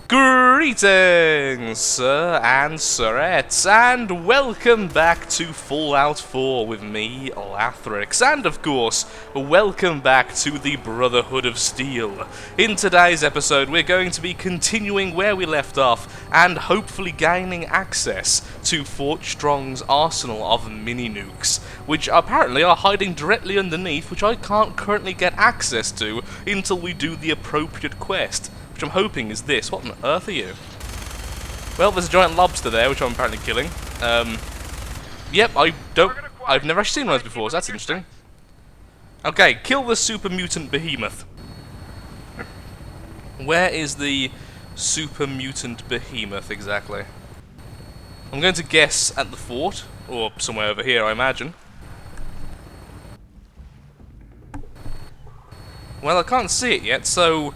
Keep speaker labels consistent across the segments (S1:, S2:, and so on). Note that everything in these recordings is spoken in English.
S1: Greetings, sir and sirettes, and welcome back to Fallout 4 with me, Lathrix, and of course, welcome back to the Brotherhood of Steel. In today's episode, we're going to be continuing where we left off, and hopefully gaining access to Fort Strong's arsenal of mini-nukes, which apparently are hiding directly underneath, which I can't currently get access to until we do the appropriate quest. Which I'm hoping is this. What on earth are you? Well, there's a giant lobster there, which I'm apparently killing. Yep, I've never actually seen one of those before, so that's interesting. Okay, kill the super mutant behemoth. Where is the super mutant behemoth exactly? I'm going to guess at the fort, or somewhere over here, I imagine. Well, I can't see it yet, so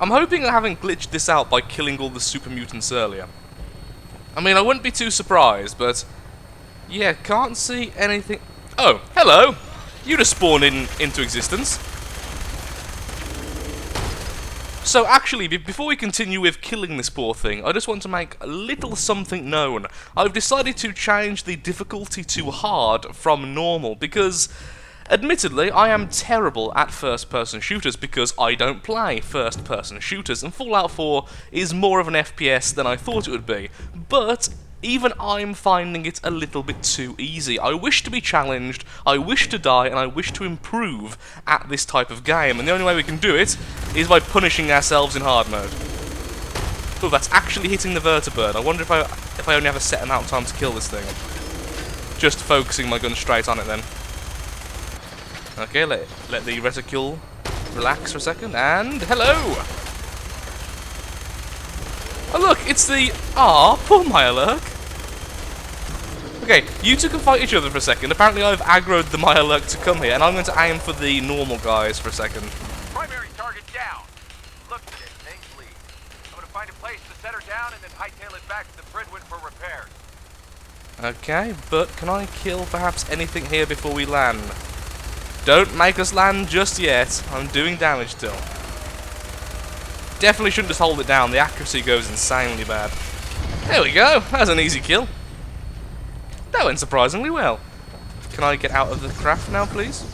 S1: I'm hoping I haven't glitched this out by killing all the super mutants earlier. I mean, I wouldn't be too surprised, but yeah, can't see anything. Oh, hello! You just spawned into existence. So actually, before we continue with killing this poor thing, I just want to make a little something known. I've decided to change the difficulty to hard from normal, because admittedly, I am terrible at first-person shooters because I don't play first-person shooters, and Fallout 4 is more of an FPS than I thought it would be. But even I'm finding it a little bit too easy. I wish to be challenged, I wish to die, and I wish to improve at this type of game, and the only way we can do it is by punishing ourselves in hard mode. Oh, that's actually hitting the vertibird. I wonder if I only have a set amount of time to kill this thing. Just focusing my gun straight on it then. Okay, let the reticule relax for a second, and hello! Oh look, it's the... poor Mirelurk. Okay, you two can fight each other for a second. Apparently I've aggroed the Mirelurk to come here, and I'm going to aim for the normal guys for a second.
S2: Primary target down. Look at it, things lead. I'm going to find a place to set her down and then hightail it back to the Bridwin for repairs.
S1: Okay, but can I kill perhaps anything here before we land? Don't make us land just yet. I'm doing damage still. Definitely shouldn't just hold it down. The accuracy goes insanely bad. There we go. That's an easy kill. That went surprisingly well. Can I get out of the craft now, please?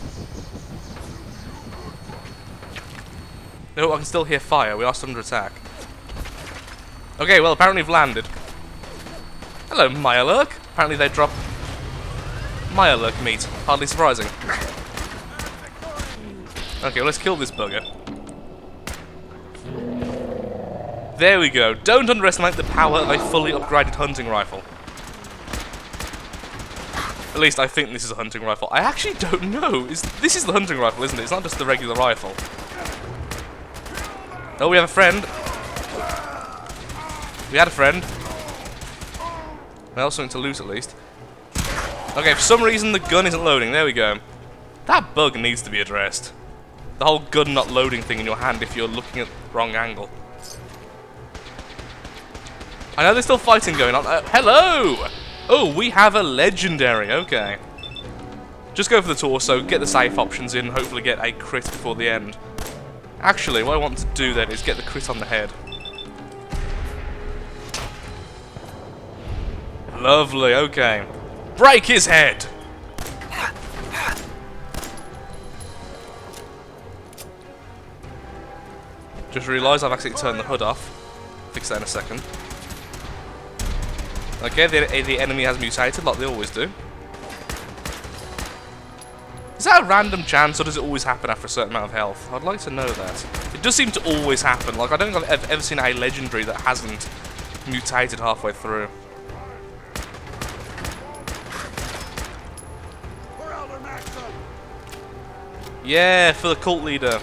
S1: No, I can still hear fire. We are still under attack. Okay, well, apparently we've landed. Hello, Mirelurk. Apparently they drop Mirelurk meat. Hardly surprising. Okay, well, let's kill this bugger. There we go. Don't underestimate the power of a fully upgraded hunting rifle. At least I think this is a hunting rifle. I actually don't know. This is the hunting rifle, isn't it? It's not just the regular rifle. Oh, we have a friend. We had a friend. Well, something to loot at least. Okay, for some reason the gun isn't loading. There we go. That bug needs to be addressed. The whole gun not loading thing in your hand if you're looking at the wrong angle. I know there's still fighting going on. Hello! Oh, we have a legendary. Okay. Just go for the torso, get the safe options in, and hopefully get a crit before the end. Actually, what I want to do then is get the crit on the head. Lovely, okay. Break his head! Just realised I've actually turned the hood off. Fix that in a second. Okay, the enemy has mutated like they always do. Is that a random chance, or does it always happen after a certain amount of health? I'd like to know that. It does seem to always happen. Like, I don't think I've ever seen a legendary that hasn't mutated halfway through. Yeah, for the cult leader.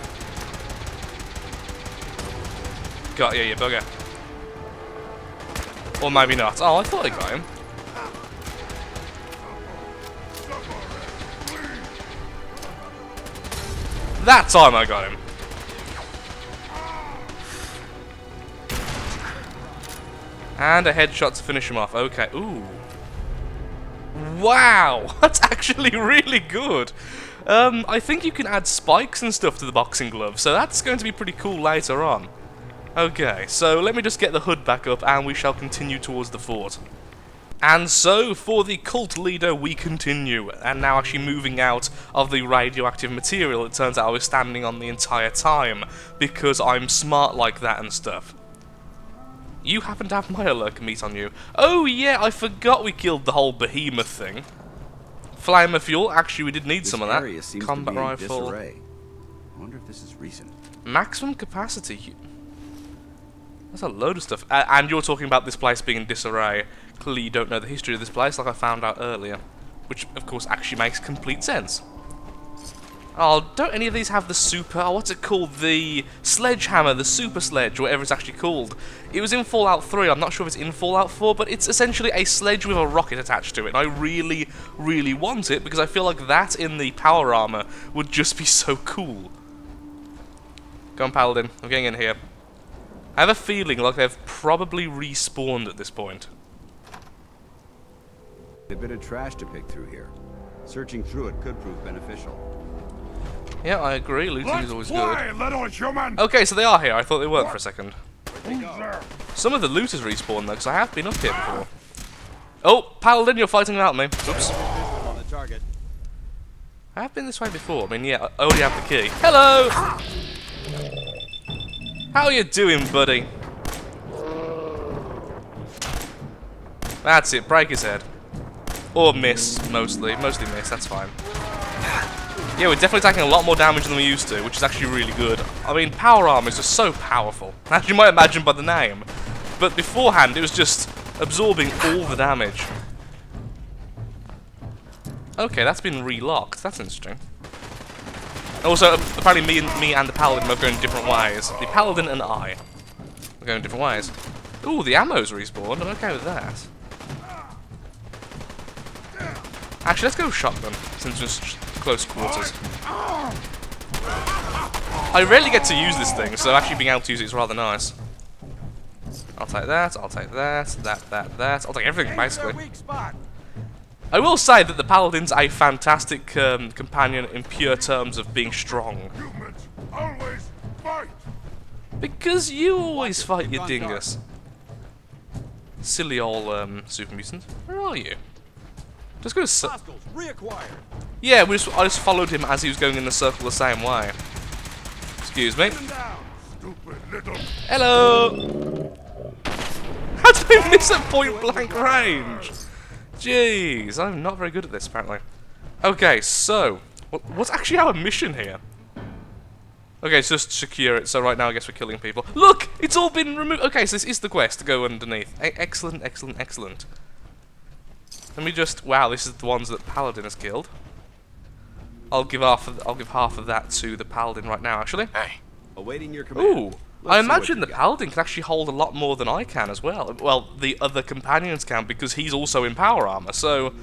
S1: Got you, you bugger. Or maybe not. Oh, I thought I got him. That time I got him. And a headshot to finish him off. Okay. Ooh. Wow! That's actually really good. I think you can add spikes and stuff to the boxing glove, so that's going to be pretty cool later on. Okay, so let me just get the hood back up and we shall continue towards the fort. And so, for the cult leader, we continue, and now actually moving out of the radioactive material. It turns out I was standing on the entire time, because I'm smart like that and stuff. You happen to have Mirelurk meat on you. Oh yeah, I forgot we killed the whole behemoth thing. Flamer fuel, actually we did need some of that. Combat rifle.
S3: I wonder if this is recent.
S1: Maximum capacity. That's a load of stuff. And you're talking about this place being in disarray. Clearly you don't know the history of this place like I found out earlier. Which, of course, actually makes complete sense. Oh, don't any of these have the super... Oh, what's it called? The sledgehammer, the super sledge, whatever it's actually called. It was in Fallout 3, I'm not sure if it's in Fallout 4, but it's essentially a sledge with a rocket attached to it. And I really, really want it, because I feel like that in the power armor would just be so cool. Go on, Paladin. I'm getting in here. I have a feeling like they've probably respawned at this point.
S3: A bit of trash to pick through here. Searching through it could prove beneficial.
S1: Yeah, I agree. Looting is always good.
S2: Little human.
S1: Okay, so they are here. I thought they weren't for a second. Some of the loot has respawned though, because I have been up here before. Oh, Paladin, you're fighting without me. Oops.
S3: On the target.
S1: I have been this way before. I mean, yeah, I already have the key. Hello! How are you doing, buddy? That's it. Break his head. Or miss, mostly. Mostly miss, that's fine. Yeah, we're definitely taking a lot more damage than we used to, which is actually really good. I mean, power armor is just so powerful, as you might imagine by the name. But beforehand, it was just absorbing all the damage. Okay, that's been relocked. That's interesting. Also, apparently me and the Paladin are going different ways. The Paladin and I are going different ways. Ooh, the ammo's respawned. I'm okay with that. Actually, let's go shotgun, since it's close quarters. I rarely get to use this thing, so actually being able to use it is rather nice. I'll take that, I'll take that, that. I'll take everything, basically. I will say that the Paladin's a fantastic companion in pure terms of being strong.
S2: Humans always fight.
S1: Because you always fight, you dingus. Silly old super mutant. Where are you? Just go to yeah, I just followed him as he was going in the circle the same way. Excuse me. Hello! How did I miss at point blank range? Jeez, I'm not very good at this apparently. Okay, so what's actually our mission here? Okay, it's just secure it, so right now I guess we're killing people. Look! It's all been removed! Okay, so this is the quest to go underneath. Excellent, excellent, excellent. Let me just... Wow, this is the ones that Paladin has killed. I'll give half of that to the Paladin right now, actually.
S2: Hey.
S3: Awaiting your command.
S1: Ooh! I imagine the Paladin can actually hold a lot more than I can as well. Well, the other companions can, because he's also in power armor, so...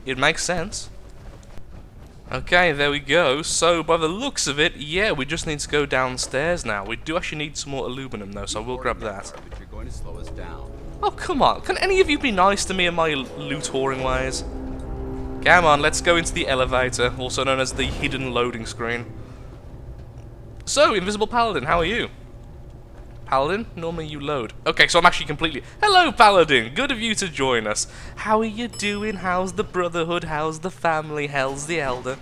S1: It makes sense. Okay, there we go. So, by the looks of it, yeah, we just need to go downstairs now. We do actually need some more aluminum, though, so I will grab that.
S3: But you're going to slow us down.
S1: Oh, come on. Can any of you be nice to me in my loot whoring ways? Come on, let's go into the elevator, also known as the hidden loading screen. So, Invisible Paladin, how are you? Paladin, normally you load. Okay, so I'm actually completely... Hello, Paladin! Good of you to join us. How are you doing? How's the Brotherhood? How's the family? How's the Elder?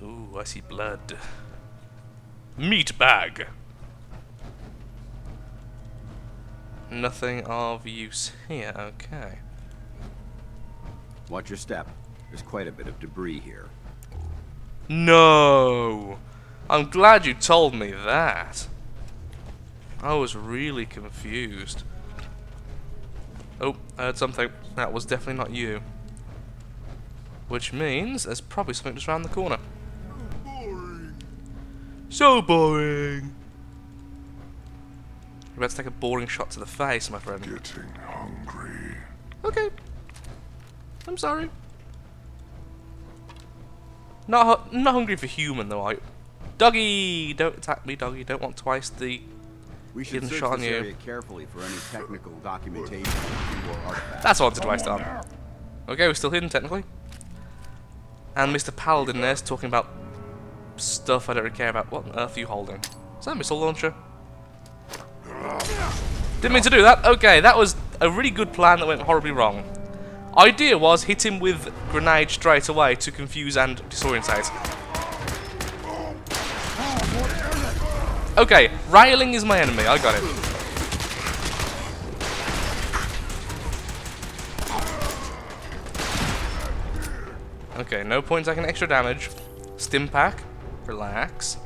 S1: Ooh, I see blood. Meat bag. Nothing of use here, okay.
S3: Watch your step. There's quite a bit of debris here.
S1: No! I'm glad you told me that. I was really confused. Oh, I heard something. That was definitely not you. Which means there's probably something just around the corner. So boring! You're about to take a boring shot to the face, my friend.
S2: Getting hungry.
S1: Okay. I'm sorry. Not hungry for human, though, Doggy! Don't attack me, doggy. Don't want to waste the...
S3: We should search
S1: shot on
S3: this
S1: you.
S3: area carefully for any technical documentation or artifacts.
S1: That's what I wanted to waste on. Okay, we're still hidden, technically. And Mr. Paladin there's talking about stuff I don't really care about. What on earth are you holding? Is that a missile launcher? Didn't mean to do that. Okay, that was a really good plan that went horribly wrong. Idea was hit him with grenade straight away to confuse and disorientate. Okay, railing is my enemy. I got it. Okay, no point taking extra damage. Stim pack. Relax.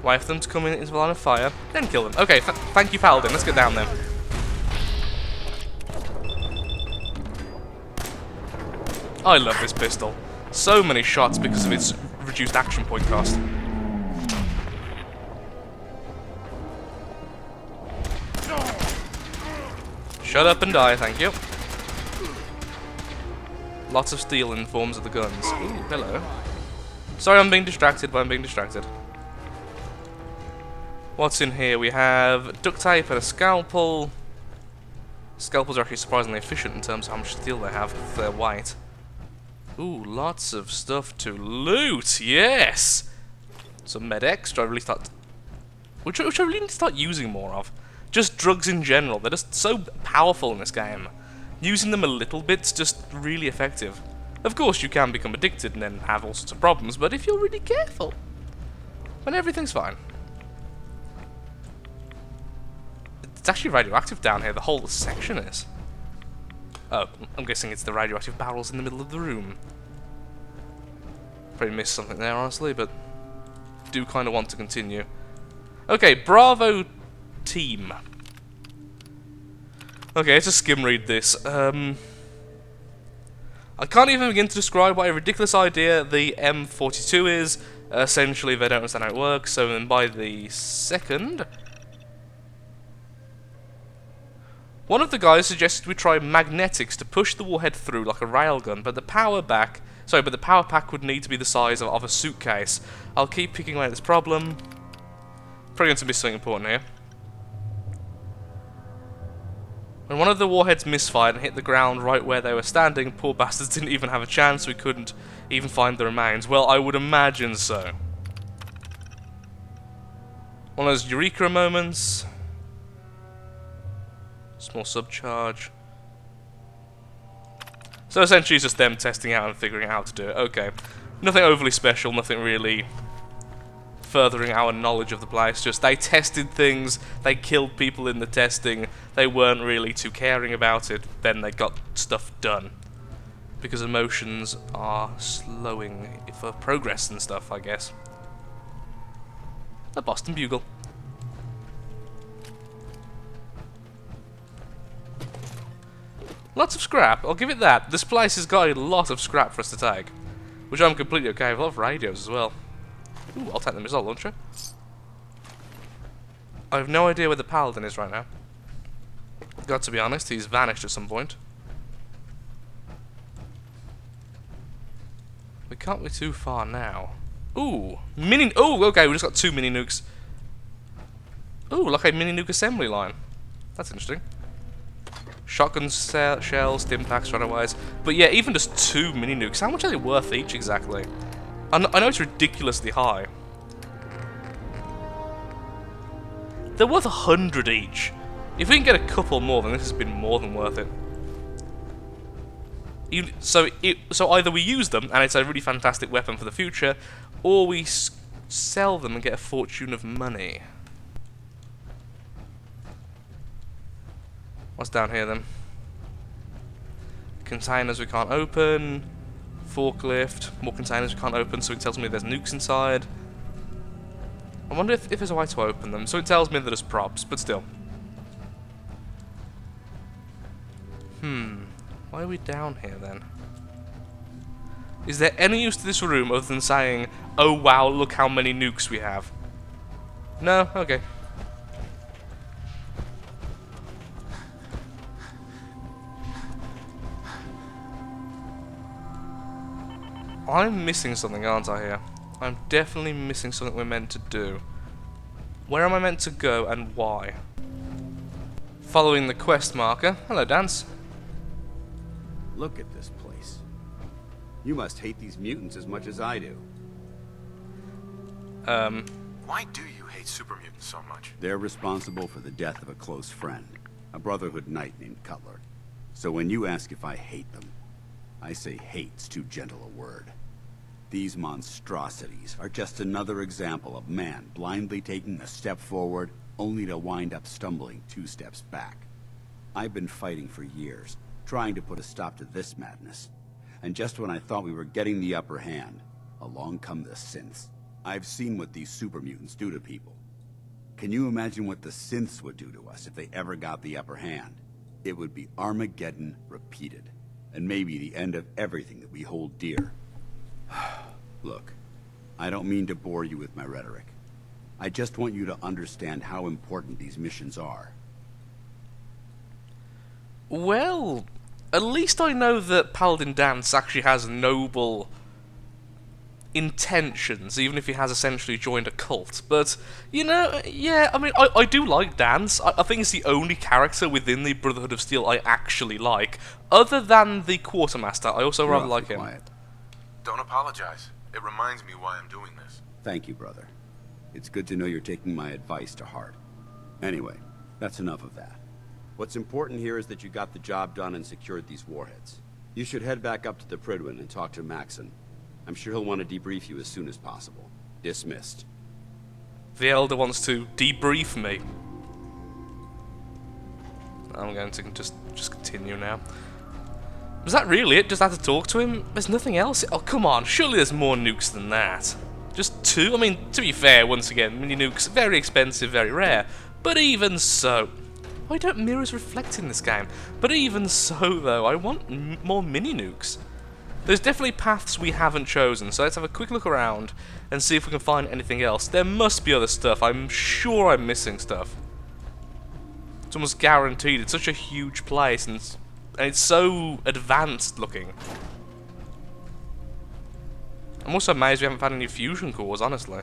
S1: Wait for them to come in into the line of fire, then kill them. Okay, thank you, Paladin. Let's get down there. I love this pistol. So many shots because of its reduced action point cost. Shut up and die, thank you. Lots of steel in forms of the guns. Ooh, hello. Sorry I'm being distracted, but I'm being distracted. What's in here? We have duct tape and a scalpel. Scalpels are actually surprisingly efficient in terms of how much steel they have if they're white. Ooh, lots of stuff to loot, yes! Some med-X, which I really need to start using more of. Just drugs in general, they're just so powerful in this game. Using them a little bit's just really effective. Of course you can become addicted and then have all sorts of problems, but if you're really careful, then everything's fine. It's actually radioactive down here, the whole section is. Oh, I'm guessing it's the radioactive barrels in the middle of the room. Probably missed something there, honestly, but do kind of want to continue. Okay, Bravo team. Okay, let's just skim read this. I can't even begin to describe what a ridiculous idea the M42 is. Essentially, they don't understand how it works, so then by the second... One of the guys suggested we try magnetics to push the warhead through like a railgun, but the power pack would need to be the size of a suitcase. I'll keep picking away at this problem. Probably going to miss something important here. When one of the warheads misfired and hit the ground right where they were standing, poor bastards didn't even have a chance, we couldn't even find the remains. Well, I would imagine so. One of those Eureka moments. Small subcharge. So essentially it's just them testing out and figuring out how to do it. Okay. Nothing overly special, nothing really furthering our knowledge of the place. Just they tested things, they killed people in the testing, they weren't really too caring about it, then they got stuff done. Because emotions are slowing for progress and stuff, I guess. A Boston Bugle. Lots of scrap, I'll give it that. This place has got a lot of scrap for us to take. Which I'm completely okay with. A lot of radios as well. Ooh, I'll take the missile launcher. I have no idea where the Paladin is right now. Got to be honest, he's vanished at some point. We can't be too far now. Ooh, ooh, okay, we just got 2 mini nukes. Ooh, like a mini nuke assembly line. That's interesting. Shotgun shells, stim packs, runaways. But yeah, even just 2 mini nukes, how much are they worth each exactly? I know it's ridiculously high. They're worth 100 each. If we can get a couple more, then this has been more than worth it. So either we use them, and it's a really fantastic weapon for the future, or we sell them and get a fortune of money. What's down here then? Containers we can't open. Forklift. More containers we can't open, so it tells me there's nukes inside. I wonder if there's a way to open them. So it tells me that there's props, but still. Why are we down here then? Is there any use to this room other than saying, oh wow, look how many nukes we have? No? Okay. I'm missing something, aren't I, here? I'm definitely missing something we're meant to do. Where am I meant to go, and why? Following the quest marker. Hello, Dance.
S3: Look at this place. You must hate these mutants as much as I do.
S4: Why do you hate super mutants so much?
S3: They're responsible for the death of a close friend, a Brotherhood knight named Cutler. So when you ask if I hate them, I say hate's too gentle a word. These monstrosities are just another example of man blindly taking a step forward, only to wind up stumbling 2 steps back. I've been fighting for years, trying to put a stop to this madness. And just when I thought we were getting the upper hand, along come the synths. I've seen what these super mutants do to people. Can you imagine what the synths would do to us if they ever got the upper hand? It would be Armageddon repeated, and maybe the end of everything that we hold dear. Look, I don't mean to bore you with my rhetoric. I just want you to understand how important these missions are.
S1: Well, at least I know that Paladin Danse actually has noble intentions, even if he has essentially joined a cult. But, you know, yeah, I mean, I do like Danse. I think he's the only character within the Brotherhood of Steel I actually like. Other than the Quartermaster, I also rather like him.
S3: Quiet.
S4: Don't apologize. It reminds me why I'm doing this.
S3: Thank you, brother. It's good to know you're taking my advice to heart. Anyway, that's enough of that. What's important here is that you got the job done and secured these warheads. You should head back up to the Prydwen and talk to Maxon. I'm sure he'll want to debrief you as soon as possible. Dismissed.
S1: The Elder wants to debrief me. I'm going to just continue now. Was that really it? Just had to talk to him? There's nothing else? Oh, come on. Surely there's more nukes than that. Just 2? I mean, to be fair, once again, mini nukes, very expensive, very rare. But even so... Why don't mirrors reflect in this game? But even so, though, I want more mini nukes. There's definitely paths we haven't chosen, so let's have a quick look around and see if we can find anything else. There must be other stuff. I'm sure I'm missing stuff. It's almost guaranteed. It's such a huge place, and it's so advanced looking. I'm also amazed we haven't found any fusion cores, honestly.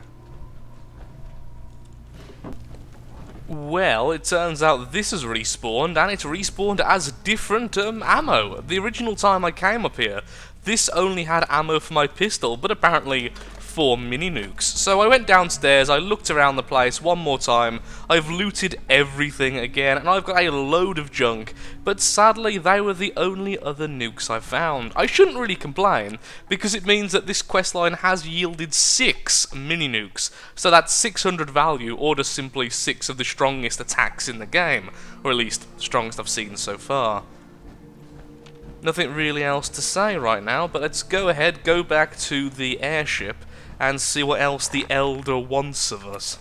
S1: Well, it turns out this has respawned, and it's respawned as different ammo. The original time I came up here, this only had ammo for my pistol, but apparently 4 mini nukes. So I went downstairs, I looked around the place one more time, I've looted everything again, and I've got a load of junk, but sadly they were the only other nukes I found. I shouldn't really complain, because it means that this questline has yielded 6 mini nukes, so that's 600 value, or just simply 6 of the strongest attacks in the game, or at least the strongest I've seen so far. Nothing really else to say right now, but let's go ahead, go back to the airship, and see what else the Elder wants of us.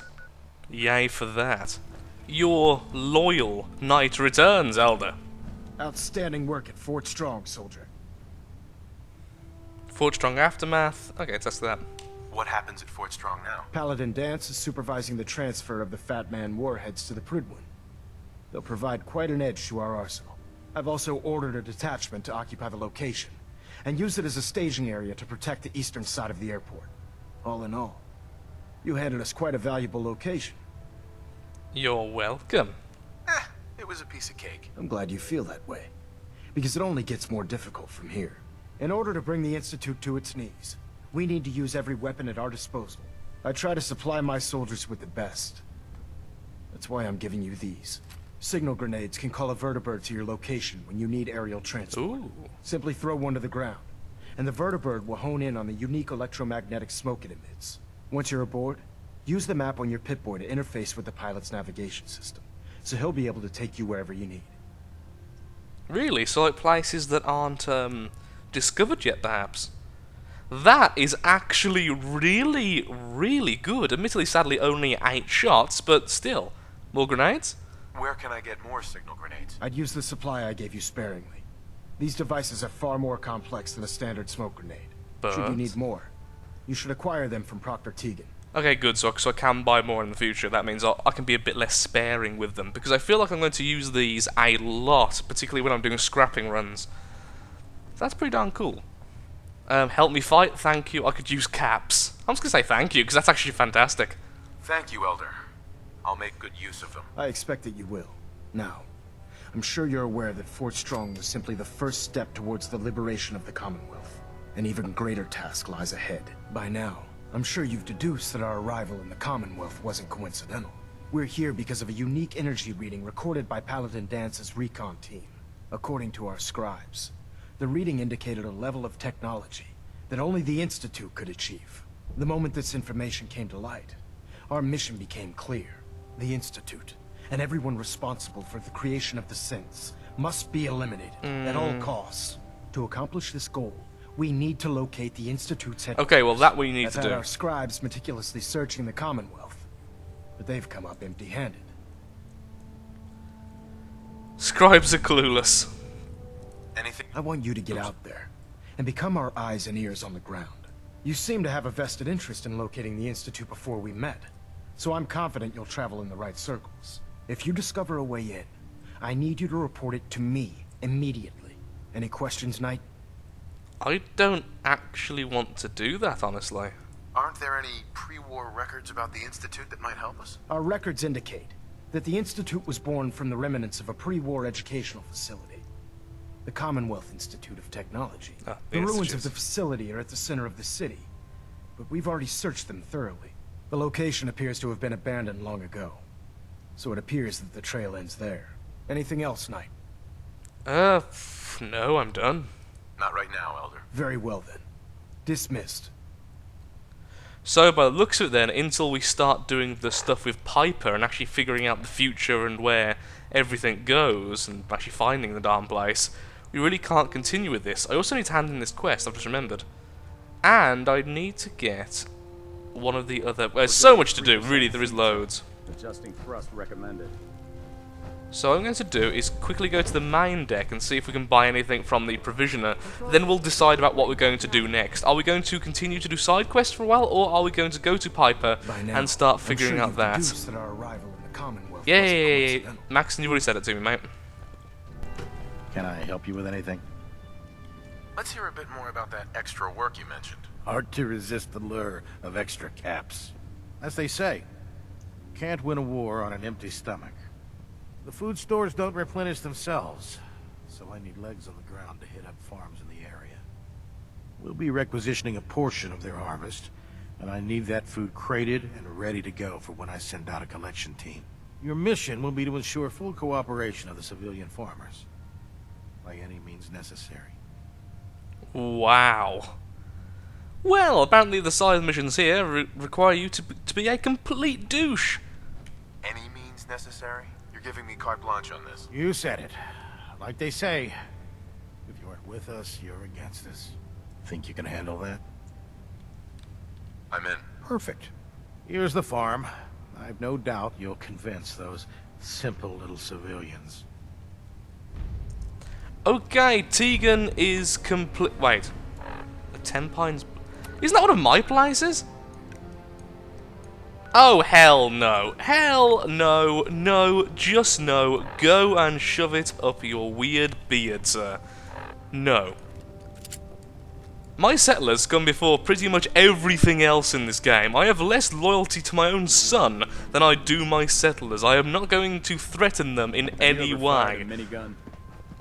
S1: Yay for that. Your loyal knight returns, Elder.
S5: Outstanding work at Fort Strong, soldier.
S1: Fort Strong Aftermath. Okay, test that.
S4: What happens at Fort Strong now?
S5: Paladin Danse is supervising the transfer of the Fat Man warheads to the Prydwen. They'll provide quite an edge to our arsenal. I've also ordered a detachment to occupy the location, and use it as a staging area to protect the eastern side of the airport. All in all, you handed us quite a valuable location.
S1: You're welcome.
S4: It was a piece of cake.
S5: I'm glad you feel that way, because it only gets more difficult from here. In order to bring the Institute to its knees, we need to use every weapon at our disposal. I try to supply my soldiers with the best. That's why I'm giving you these. Signal grenades can call a vertibird to your location when you need aerial transport.
S1: Ooh.
S5: Simply throw one to the ground, and the vertibird will hone in on the unique electromagnetic smoke it emits. Once you're aboard, use the map on your Pip-Boy to interface with the pilot's navigation system, so he'll be able to take you wherever you need.
S1: Really? So like places that aren't discovered yet, perhaps? That is actually really, really good. Admittedly, sadly, only 8 shots, but still. More grenades?
S4: Where can I get more signal grenades?
S5: I'd use the supply I gave you sparingly. These devices are far more complex than a standard smoke grenade.
S1: But...
S5: Should you need more, you should acquire them from Proctor Tegan.
S1: Okay, good, so I can buy more in the future. That means I can be a bit less sparing with them, because I feel like I'm going to use these a lot, particularly when I'm doing scrapping runs. That's pretty darn cool. Help me fight, thank you. I could use caps. I'm just going to say thank you, because that's actually fantastic.
S4: Thank you, Elder. I'll make good use of them.
S5: I expect that you will. Now, I'm sure you're aware that Fort Strong was simply the first step towards the liberation of the Commonwealth. An even greater task lies ahead. By now, I'm sure you've deduced that our arrival in the Commonwealth wasn't coincidental. We're here because of a unique energy reading recorded by Paladin Dance's recon team. According to our scribes, the reading indicated a level of technology that only the Institute could achieve. The moment this information came to light, our mission became clear. The Institute, and everyone responsible for the creation of the synths, must be eliminated at all costs. To accomplish this goal, we need to locate the Institute's headquarters.
S1: Okay, well that we need
S5: I've
S1: to
S5: had
S1: do.
S5: our scribes meticulously searching the Commonwealth, but they've come up empty-handed.
S1: Scribes are clueless.
S4: Anything?
S5: I want you to get out there and become our eyes and ears on the ground. You seem to have a vested interest in locating the Institute before we met, so I'm confident you'll travel in the right circles. If you discover a way in, I need you to report it to me immediately. Any questions, Knight?
S1: I don't actually want to do that, honestly.
S4: Aren't there any pre-war records about the Institute that might help us?
S5: Our records indicate that the Institute was born from the remnants of a pre-war educational facility. The Commonwealth Institute of Technology. The ruins of the facility are at the center of the city, but we've already searched them thoroughly. The location appears to have been abandoned long ago, so it appears that the trail ends there. Anything else, Knight?
S1: No, I'm done.
S4: Not right now, Elder.
S5: Very well then. Dismissed.
S1: So, by the looks of it then, until we start doing the stuff with Piper and actually figuring out the future and where everything goes, and actually finding the darn place, we really can't continue with this. I also need to hand in this quest, I've just remembered. And I need to get one of the other... There's so much to do, really, there is loads.
S6: Adjusting thrust recommended.
S1: So what I'm going to do is quickly go to the main deck and see if we can buy anything from the provisioner. Then we'll decide about what we're going to do next. Are we going to continue to do side quests for a while, or are we going to go to Piper and start figuring out that? Yeah. Maxon, you already said it to me, mate.
S6: Can I help you with anything?
S4: Let's hear a bit more about that extra work you mentioned.
S6: Hard to resist the lure of extra caps. As they say, can't win a war on an empty stomach. The food stores don't replenish themselves, so I need legs on the ground to hit up farms in the area. We'll be requisitioning a portion of their harvest, and I need that food crated and ready to go for when I send out a collection team. Your mission will be to ensure full cooperation of the civilian farmers, by any means necessary.
S1: Wow. Well, apparently the side missions here require you to be a complete douche.
S4: Any means necessary? You're giving me carte blanche on this.
S6: You said it. Like they say, if you aren't with us, you're against us. Think you can handle that?
S4: I'm in.
S6: Perfect. Here's the farm. I've no doubt you'll convince those simple little civilians.
S1: Okay, Tegan is complete. Wait. A 10 Pines. Isn't that one of my places? Oh, hell no. Hell no. No, just no. Go and shove it up your weird beard, sir. No. My settlers come before pretty much everything else in this game. I have less loyalty to my own son than I do my settlers. I am not going to threaten them in any way.
S7: Minigun.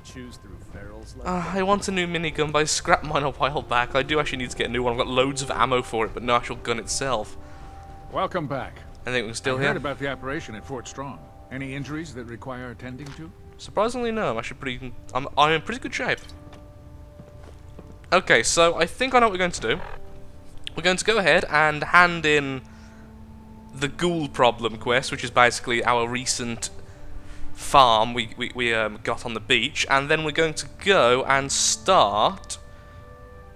S7: Choose through ferals.
S1: I want a new minigun, but I scrapped mine a while back. I do actually need to get a new one. I've got loads of ammo for it, but no actual gun itself.
S8: Welcome back.
S1: I think we're still
S8: I
S1: here.
S8: heard about the operation at Fort Strong. Any injuries that require attending to?
S1: Surprisingly, no. I'm actually I'm in pretty good shape. Okay, so I think I know what we're going to do. We're going to go ahead and hand in the ghoul problem quest, which is basically our recent farm we got on the beach, and then we're going to go and start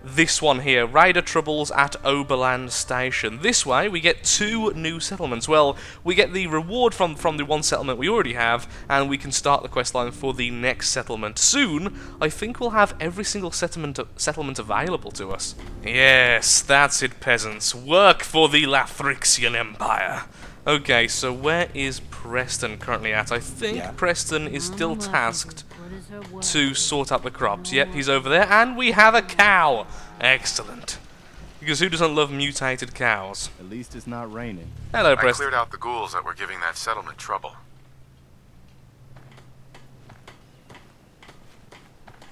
S1: this one here, Raider Troubles at Oberland Station. This way, we get 2 new settlements. Well, we get the reward from the one settlement we already have, and we can start the questline for the next settlement. Soon, I think we'll have every single settlement available to us. Yes, that's it, peasants. Work for the Lathrixian Empire. Okay, so where is Preston currently at? I think Preston is still tasked to sort out the crops. Yep, he's over there, and we have a cow. Excellent. Because who doesn't love mutated cows?
S7: At least it's not raining.
S1: Hello,
S4: I
S1: Preston.
S4: cleared out the ghouls that were giving that settlement trouble.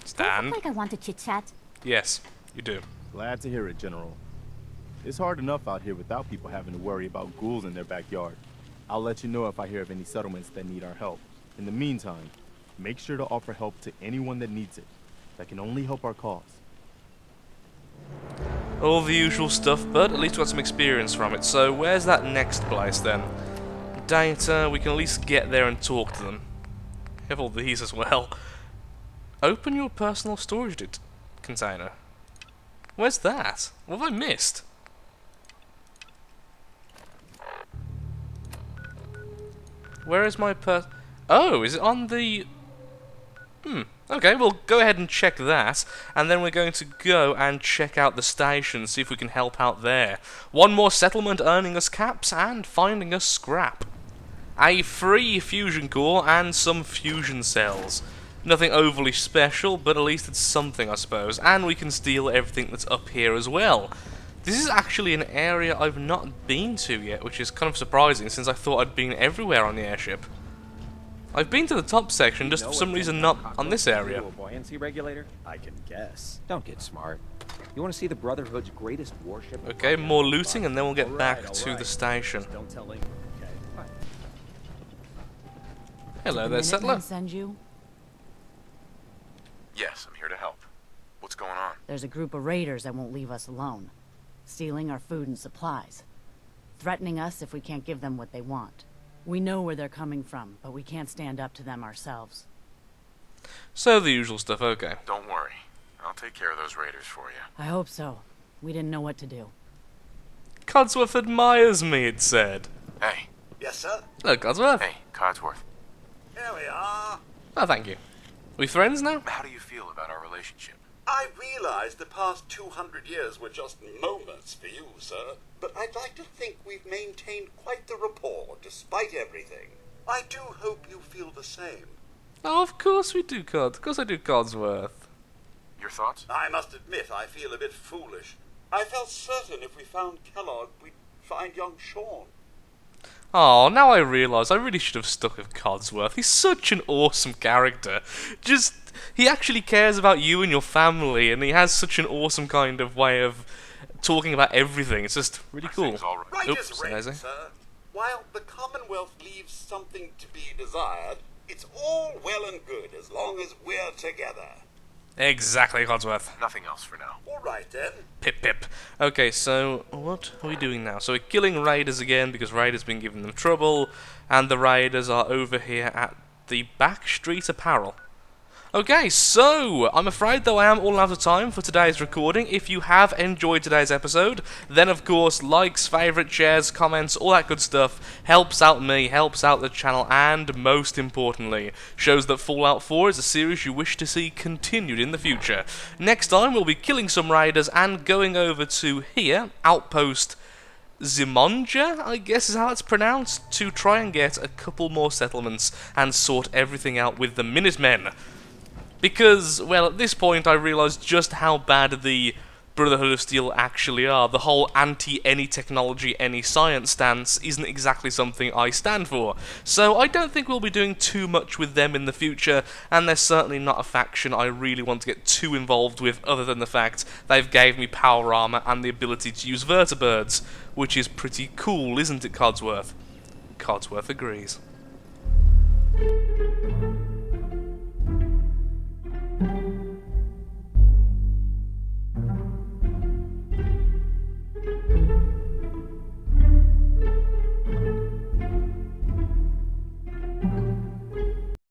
S1: Stand.
S9: Like I want to chit-chat.
S1: Yes, you do.
S7: Glad to hear it, General.
S9: It's hard enough out here without people having to worry about ghouls in their backyard. I'll let you know if I hear of any settlements that need our help. In the meantime, make sure to offer help to anyone that needs it. That can only help our cause.
S1: All the usual stuff, but at least we got some experience from it. So where's that next place then? Data, we can at least get there and talk to them. Have all these as well. Open your personal storage container. Where's that? What have I missed? Where is my Oh, is it on the... Okay, we'll go ahead and check that, and then we're going to go and check out the station, see if we can help out there. One more settlement earning us caps and finding us scrap. A free fusion core and some fusion cells. Nothing overly special, but at least it's something, I suppose. And we can steal everything that's up here as well. This is actually an area I've not been to yet, which is kind of surprising since I thought I'd been everywhere on the airship. I've been to the top section, just for some reason not on this area.
S10: Buoyancy regulator? I can guess. Don't get smart. You want to see the Brotherhood's greatest warship?
S1: Okay, more looting and then we'll get back to the station.
S10: Don't tell anyone. Okay.
S1: Hello there, settler.
S11: Send you?
S4: Yes, I'm here to help. What's going on?
S11: There's a group of raiders that won't leave us alone, stealing our food and supplies, threatening us if we can't give them what they want. We know where they're coming from, but we can't stand up to them ourselves.
S1: So the usual stuff, okay.
S4: Don't worry. I'll take care of those raiders for you.
S11: I hope so. We didn't know what to do.
S1: Codsworth admires me, it said.
S4: Hey.
S3: Yes, sir?
S1: Hello, Codsworth.
S4: Hey, Codsworth.
S3: Here we are.
S1: Oh, thank you. We friends now?
S4: How do you feel about our relationship?
S3: I realize the past 200 years were just moments for you, sir, but I'd like to think we've maintained quite the rapport despite everything. I do hope you feel the same.
S1: Oh, of course we do, Cod. Of course I do, Codsworth.
S4: Your thoughts?
S3: I must admit I feel a bit foolish. I felt certain if we found Kellogg, we'd find young Sean.
S1: Oh, now I realise I really should have stuck with Codsworth. He's such an awesome character. Just, he actually cares about you and your family, and he has such an awesome kind of way of talking about everything. It's just really cool.
S3: Right
S1: Oops,
S3: is right,
S1: Daisy.
S3: sir. While the Commonwealth leaves something to be desired, it's all well and good as long as we're together.
S1: Exactly, Codsworth.
S4: Nothing else for now.
S3: All right, then.
S1: Pip pip. Okay, so what are we doing now? So we're killing raiders again because raiders been giving them trouble, and the raiders are over here at the Backstreet Apparel. Okay, so I'm afraid though I am all out of time for today's recording. If you have enjoyed today's episode, then of course likes, favourite, shares, comments, all that good stuff helps out me, helps out the channel, and most importantly, shows that Fallout 4 is a series you wish to see continued in the future. Next time we'll be killing some raiders and going over to here, Outpost Zimonja, I guess is how it's pronounced, to try and get a couple more settlements and sort everything out with the Minutemen. Because, well, at this point I realised just how bad the Brotherhood of Steel actually are. The whole anti-any technology, any science stance isn't exactly something I stand for. So I don't think we'll be doing too much with them in the future, and they're certainly not a faction I really want to get too involved with, other than the fact they've gave me power armour and the ability to use vertibirds, which is pretty cool, isn't it, Codsworth? Codsworth agrees.